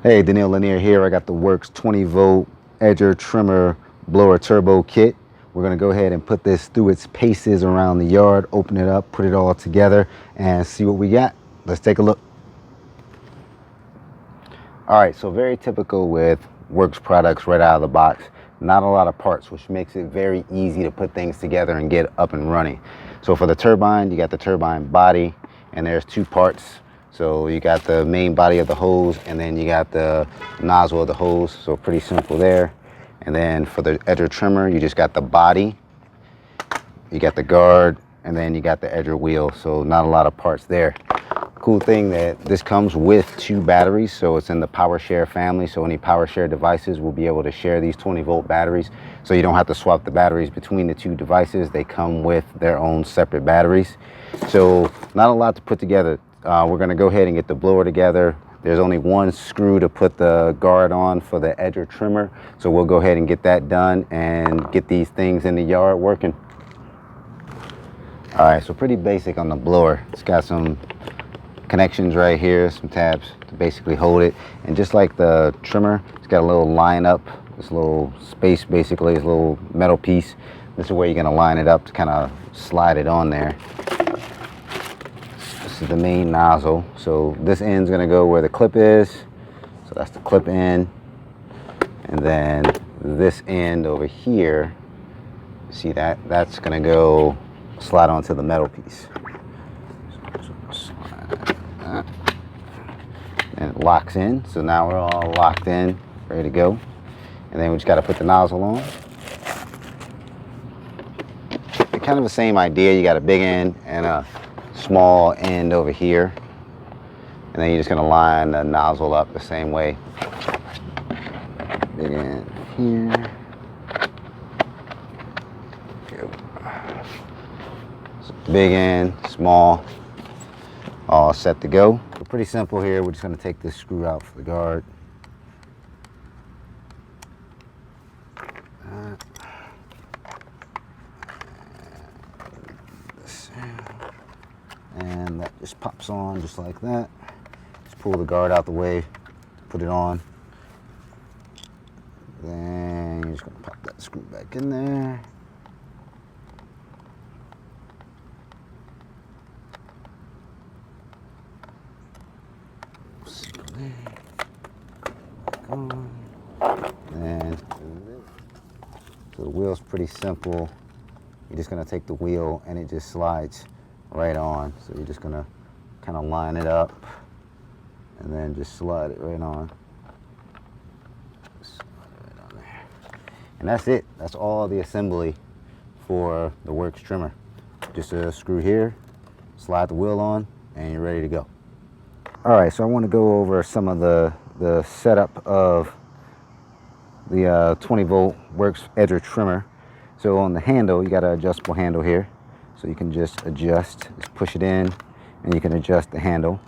Hey, Daniel Lanier here. I got the Worx 20V edger trimmer blower turbo kit. We're going to go ahead and put this through its paces around the yard, open it up, put it all together, and see what we got. Let's take a look. All right, so very typical with Worx products right out of the box. Not a lot of parts, which makes it very easy to put things together and get up and running. So for the turbine, you got the turbine body, and there's two parts. So you got the main body of the hose, and then you got the nozzle of the hose. So pretty simple there. And then for the edger trimmer, you just got the body, you got the guard, and then you got the edger wheel. So not a lot of parts there. Cool thing that this comes with 2 batteries, so it's in the PowerShare family, so any PowerShare devices will be able to share these 20-volt batteries, so you don't have to swap the batteries between the 2 devices. They come with their own separate batteries. So not a lot to put together. We're going to go ahead and get the blower together. There's only 1 screw to put the guard on for the edger trimmer, so we'll go ahead and get that done and get these things in the yard working. All right, so pretty basic on the blower. It's got some connections right here, some tabs to basically hold it, and just like the trimmer, it's got a little line up, this little space, basically this little metal piece. This is where you're going to line it up to kind of slide it on there. This is the main nozzle, so this end's going to go where the clip is, so that's the clip end, and then this end over here, see that's going to go slide onto the metal piece. And it locks in, so now we're all locked in, ready to go. And then we just got to put the nozzle on. And kind of the same idea, you got a big end and a small end over here, and then you're just going to line the nozzle up the same way. Big end here. So big end, small, all set to go. So pretty simple here. We're just going to take this screw out for the guard. And that just pops on just like that. Just pull the guard out the way, put it on. Then you're just going to pop that screw back in there. And so the wheel's pretty simple. You're just going to take the wheel and it just slides right on. So you're just going to kind of line it up and then just slide it right on. And that's it. That's all the assembly for the Worx trimmer. Just a screw here, slide the wheel on, and you're ready to go. All right, so I want to go over some of the setup of the 20-volt Worx edger trimmer. So on the handle, you got an adjustable handle here. So you can just adjust, just push it in, and you can adjust the handle.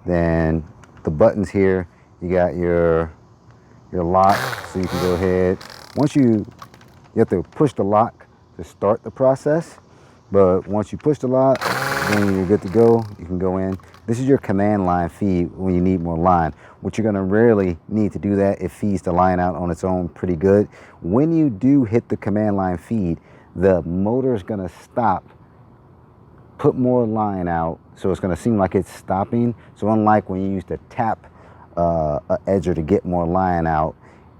Then the buttons here, you got your lock, so you can go ahead. Once you have to push the lock to start the process, but once you push the lock, then you're good to go. You can go in. This is your command line feed when you need more line, which you're gonna rarely need to do that. It feeds the line out on its own pretty good. When you do hit the command line feed, the motor's gonna stop, put more line out, so it's gonna seem like it's stopping. So unlike when you used to tap a edger to get more line out,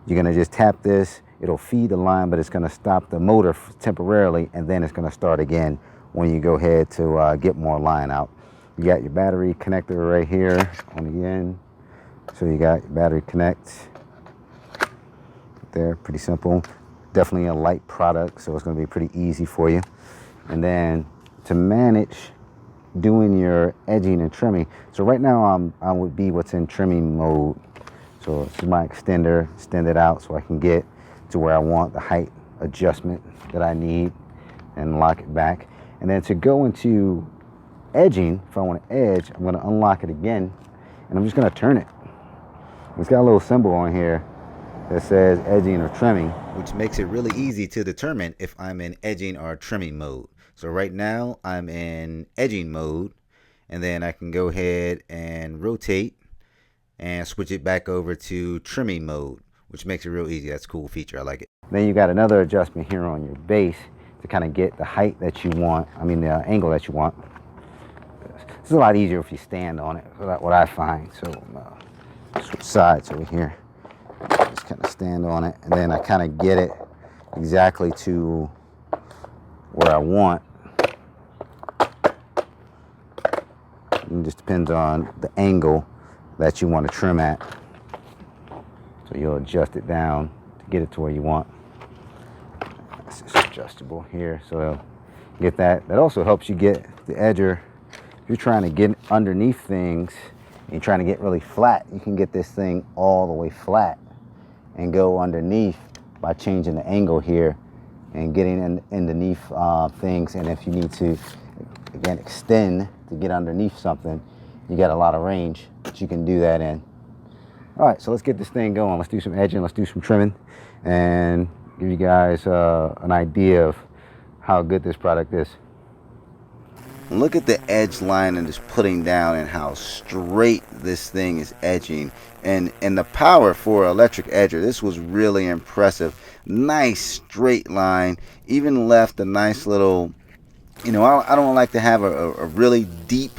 you're gonna just tap this, it'll feed the line, but it's gonna stop the motor temporarily, and then it's gonna start again when you go ahead to get more line out. You got your battery connector right here on the end. So you got your battery connect there, pretty simple. Definitely a light product, so it's gonna be pretty easy for you. And then to manage doing your edging and trimming, so right now I would be what's in trimming mode. So this is my extender, extend it out so I can get to where I want the height adjustment that I need and lock it back. And then to go into edging, if I want to edge, I'm going to unlock it again and I'm just going to turn it. It's got a little symbol on here that says edging or trimming, which makes it really easy to determine if I'm in edging or trimming mode. So right now I'm in edging mode, and then I can go ahead and rotate and switch it back over to trimming mode, which makes it real easy. That's a cool feature. I like it. Then you got another adjustment here on your base to kind of get the height that you want. I mean, the angle that you want. It's a lot easier if you stand on it. That's what I find. So switch sides over here. Just kind of stand on it, and then I kind of get it exactly to where I want. It just depends on the angle that you want to trim at. So you'll adjust it down to get it to where you want. This is adjustable here, so get that. That also helps you get the edger. If you're trying to get underneath things and you're trying to get really flat, you can get this thing all the way flat and go underneath by changing the angle here and getting underneath things. And if you need to, again, extend to get underneath something, you got a lot of range that you can do that in. All right, so let's get this thing going. Let's do some edging, let's do some trimming, and give you guys an idea of how good this product is. Look at the edge line and just putting down and how straight this thing is edging. And the power for electric edger, this was really impressive. Nice straight line, even left a nice little, you know, I don't like to have a really deep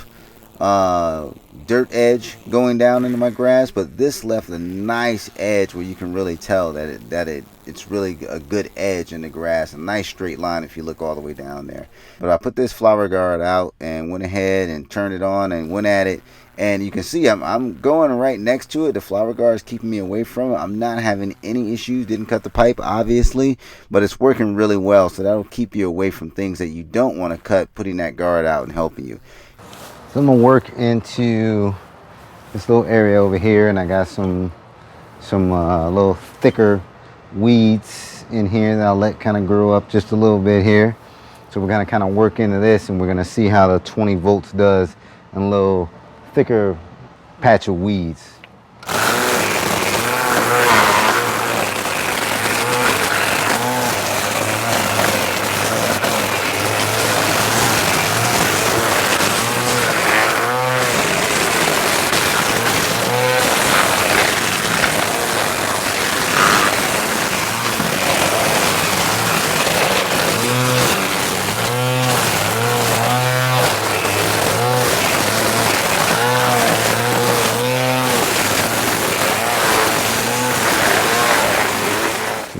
dirt edge going down into my grass, but this left a nice edge where you can really tell that it's really a good edge in the grass. A nice straight line if you look all the way down there. But I put this flower guard out and went ahead and turned it on and went at it, and you can see I'm going right next to it. The flower guard is keeping me away from it. I'm not having any issues. Didn't cut the pipe, obviously, but it's working really well. So that'll keep you away from things that you don't want to cut, putting that guard out and helping you. So I'm gonna work into this little area over here, and I got some little thicker weeds in here that I'll let kind of grow up just a little bit here. So we're gonna kind of work into this, and we're gonna see how the 20 volts does in a little thicker patch of weeds.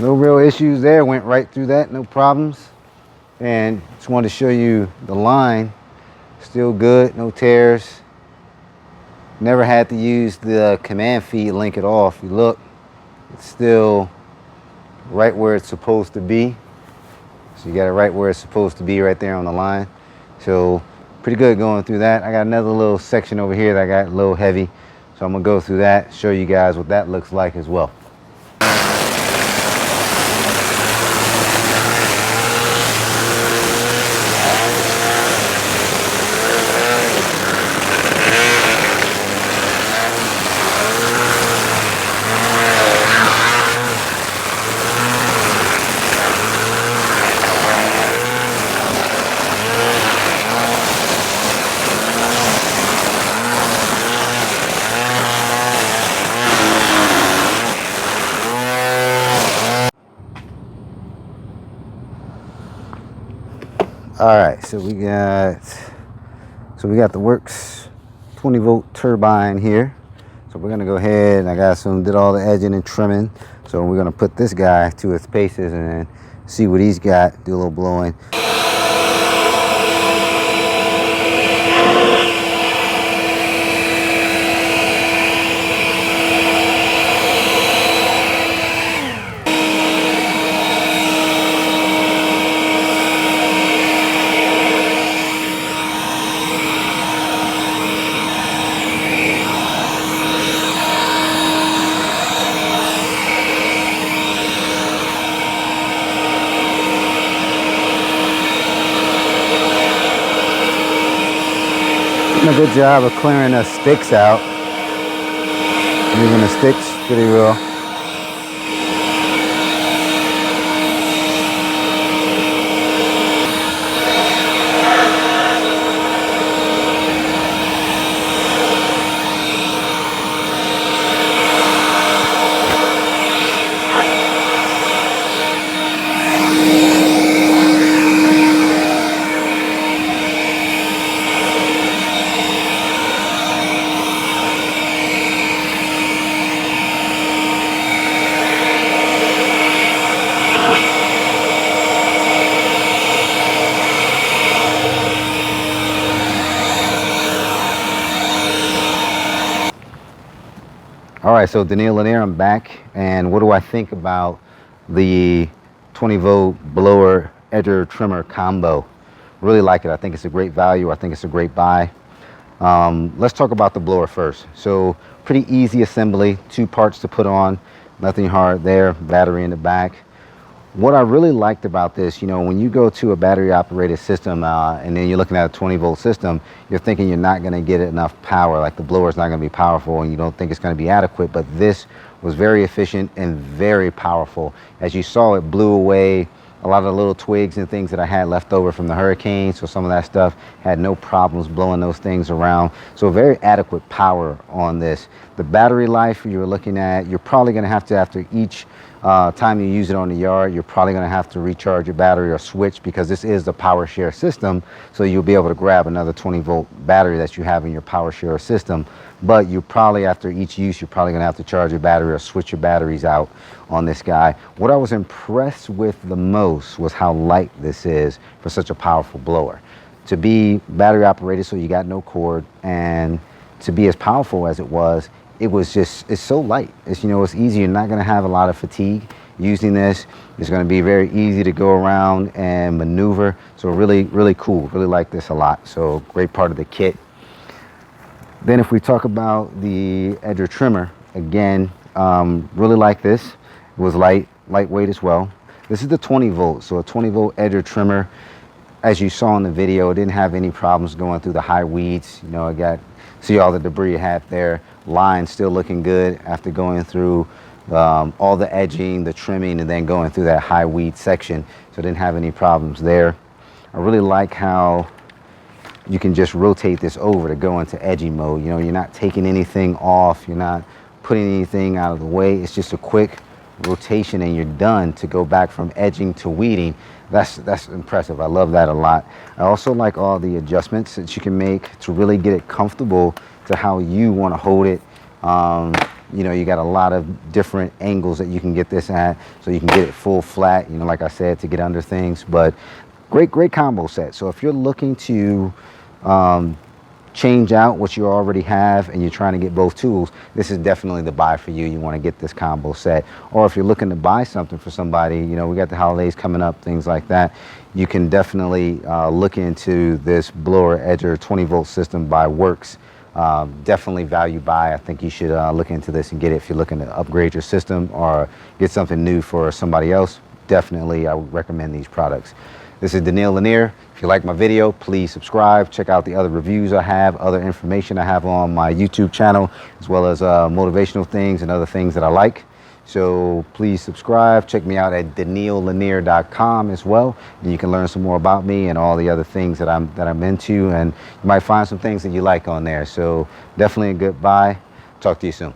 No real issues there, went right through that, no problems. And just wanted to show you the line, still good, no tears. Never had to use the command feed link at all. If you look, it's still right where it's supposed to be. So you got it right where it's supposed to be, right there on the line. So pretty good going through that. I got another little section over here that I got a little heavy. So I'm gonna go through that, show you guys what that looks like as well. All right, so we got the Worx 20 volt turbine here. So we're gonna go ahead, and I did all the edging and trimming. So we're gonna put this guy to its paces and see what he's got, do a little blowing. A good job of clearing the sticks out, moving the sticks pretty well. right, so Daniil Lanier, I'm back, and what do I think about the 20-volt blower edger trimmer combo? Really like it. I think it's a great value. I think it's a great buy. Let's talk about the blower first. So pretty easy assembly, 2 parts to put on, nothing hard there, battery in the back. What I really liked about this, you know, when you go to a battery operated system and then you're looking at a 20-volt system, you're thinking you're not going to get enough power, like the blower is not going to be powerful and you don't think it's going to be adequate, but this was very efficient and very powerful. As you saw, it blew away a lot of the little twigs and things that I had left over from the hurricane, so some of that stuff had no problems blowing those things around. So very adequate power on this. The battery life you're looking at, you're probably going to have to, after each time you use it on the yard, you're probably going to have to recharge your battery or switch, because this is the power share system, so you'll be able to grab another 20-volt battery that you have in your power share system. But you probably, after each use, you're probably going to have to charge your battery or switch your batteries out on this guy. What I was impressed with the most was how light this is for such a powerful blower. To be battery operated, so you got no cord, and to be as powerful as it was just, it's so light. It's, you know, it's easy. You're not going to have a lot of fatigue using this. It's going to be very easy to go around and maneuver. So really, really cool. Really like this a lot. So great part of the kit. Then if we talk about the edger trimmer, again, really like this. It was lightweight as well. This is the 20-volt, so a 20-volt edger trimmer. As you saw in the video, it didn't have any problems going through the high weeds. You know, see all the debris it had there. Line still looking good after going through all the edging, the trimming, and then going through that high weed section. So it didn't have any problems there. I really like how you can just rotate this over to go into edging mode. You know, you're not taking anything off, you're not putting anything out of the way. It's just a quick rotation and you're done to go back from edging to weeding. That's impressive. I love that a lot. I also like all the adjustments that you can make to really get it comfortable to how you want to hold it. You know, you got a lot of different angles that you can get this at, so you can get it full flat, you know, like I said, to get under things. But great combo set. So if you're looking to change out what you already have and you're trying to get both tools, this is definitely the buy for you. You want to get this combo set. Or if you're looking to buy something for somebody, you know, we got the holidays coming up, things like that, you can definitely look into this blower edger 20-volt system by Worx. Definitely value buy. I think you should look into this and get it if you're looking to upgrade your system or get something new for somebody else. Definitely, I would recommend these products. This is Daniil Lanier. If you like my video, please subscribe. Check out the other reviews I have, other information I have on my YouTube channel, as well as motivational things and other things that I like. So please subscribe. Check me out at daniillanier.com as well. And you can learn some more about me and all the other things that I'm into, and you might find some things that you like on there. So definitely a good buy. Talk to you soon.